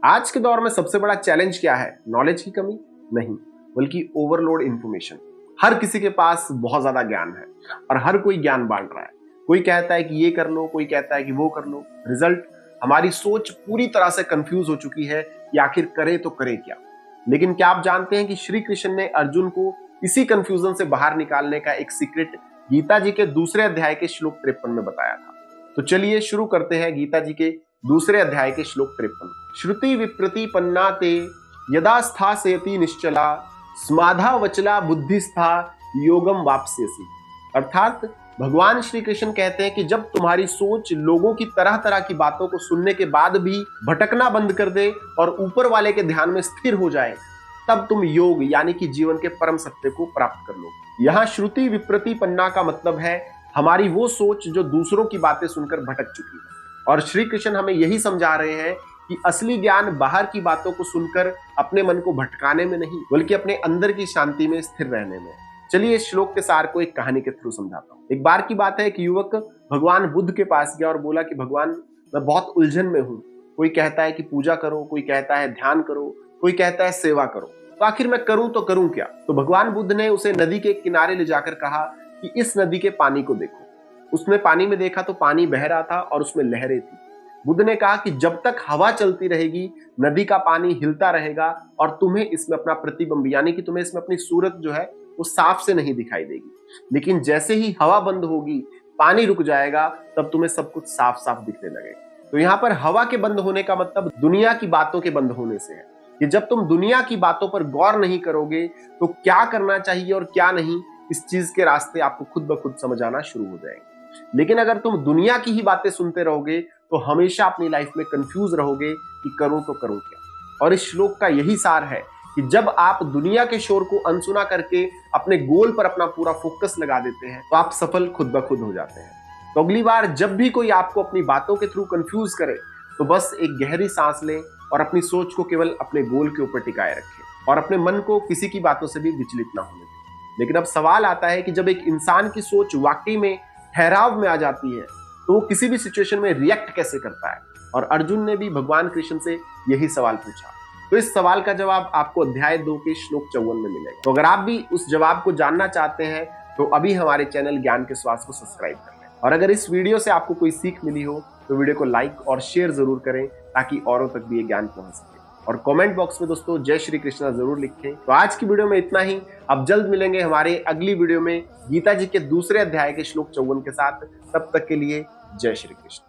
आज के दौर में सबसे बड़ा चैलेंज क्या है? नॉलेज की कमी नहीं, बल्कि ओवरलोड इंफॉर्मेशन। हर किसी के पास बहुत ज्यादा ज्ञान है और हर कोई ज्ञान बांट रहा है। कोई कहता है कि ये कर लो, कोई कहता है कि वो कर लो। रिजल्ट, हमारी सोच पूरी तरह से कंफ्यूज हो चुकी है कि आखिर करे तो करे क्या। लेकिन क्या आप जानते हैं कि श्री कृष्ण ने अर्जुन को इसी कंफ्यूजन से बाहर निकालने का एक सीक्रेट गीता जी के दूसरे अध्याय के श्लोक 53 में बताया था। तो चलिए शुरू करते हैं गीता जी के दूसरे अध्याय के श्लोक 53। श्रुति विप्रति पन्ना ते यदा स्थासेति निश्चला स्माधा वचला बुद्धिस्था योगम वापस्यसि। अर्थात भगवान श्री कृष्ण कहते हैं कि जब तुम्हारी सोच लोगों की तरह तरह की बातों को सुनने के बाद भी भटकना बंद कर दे और ऊपर वाले के ध्यान में स्थिर हो जाए, तब तुम योग यानी कि जीवन के परम सत्य को प्राप्त कर लो। यहाँ श्रुति विप्रति पन्ना का मतलब है हमारी वो सोच जो दूसरों की बातें सुनकर भटक चुकी है। और श्री कृष्ण हमें यही समझा रहे हैं कि असली ज्ञान बाहर की बातों को सुनकर अपने मन को भटकाने में नहीं, बल्कि अपने अंदर की शांति में स्थिर रहने में। चलिए इस श्लोक के सार को एक कहानी के थ्रू समझाता हूँ। एक बार की बात है, एक युवक भगवान बुद्ध के पास गया और बोला कि भगवान, मैं बहुत उलझन में हूँ। कोई कहता है कि पूजा करो, कोई कहता है ध्यान करो, कोई कहता है सेवा करो, तो आखिर मैं करूं तो करूं क्या? तो भगवान बुद्ध ने उसे नदी के किनारे ले जाकर कहा कि इस नदी के पानी को देखो। उसने पानी में देखा तो पानी बह रहा था और उसमें लहरें थी। बुद्ध ने कहा कि जब तक हवा चलती रहेगी, नदी का पानी हिलता रहेगा और तुम्हें इसमें अपना प्रतिबिंब यानी कि तुम्हें इसमें अपनी सूरत जो है वो साफ से नहीं दिखाई देगी। लेकिन जैसे ही हवा बंद होगी, पानी रुक जाएगा, तब तुम्हें सब कुछ साफ साफ दिखने लगेगा। तो यहाँ पर हवा के बंद होने का मतलब दुनिया की बातों के बंद होने से है कि जब तुम दुनिया की बातों पर गौर नहीं करोगे तो क्या करना चाहिए और क्या नहीं, इस चीज के रास्ते आपको खुद ब खुद समझ आना शुरू हो जाएंगे। लेकिन अगर तुम दुनिया की ही बातें सुनते रहोगे तो हमेशा अपनी लाइफ में कंफ्यूज रहोगे कि करूं तो करूं क्या। और इस श्लोक का यही सार है कि जब आप दुनिया के शोर को अनसुना करके अपने गोल पर अपना पूरा फोकस लगा देते हैं तो आप सफल खुद ब खुद हो जाते हैं। तो अगली बार जब भी कोई आपको अपनी बातों के थ्रू कंफ्यूज करे तो बस एक गहरी सांस लें और अपनी सोच को केवल अपने गोल के ऊपर टिकाए रखें और अपने मन को किसी की बातों से भी विचलित ना होने दें। लेकिन अब सवाल आता है कि जब एक इंसान की सोच वाकई में ठहराव में आ जाती है तो वो किसी भी सिचुएशन में रिएक्ट कैसे करता है? और अर्जुन ने भी भगवान कृष्ण से यही सवाल पूछा। तो इस सवाल का जवाब आपको अध्याय 2 के श्लोक 54 में मिलेगा। तो अगर आप भी उस जवाब को जानना चाहते हैं तो अभी हमारे चैनल ज्ञान के स्वास्थ्य को सब्सक्राइब कर लें। और अगर इस वीडियो से आपको कोई सीख मिली हो तो वीडियो को लाइक और शेयर जरूर करें ताकि औरों तक भी ये ज्ञान पहुंच सके। और कमेंट बॉक्स में दोस्तों जय श्री कृष्णा जरूर लिखें। तो आज की वीडियो में इतना ही। अब जल्द मिलेंगे हमारे अगली वीडियो में गीता जी के दूसरे अध्याय के श्लोक 54 के साथ। तब तक के लिए जय श्री कृष्ण।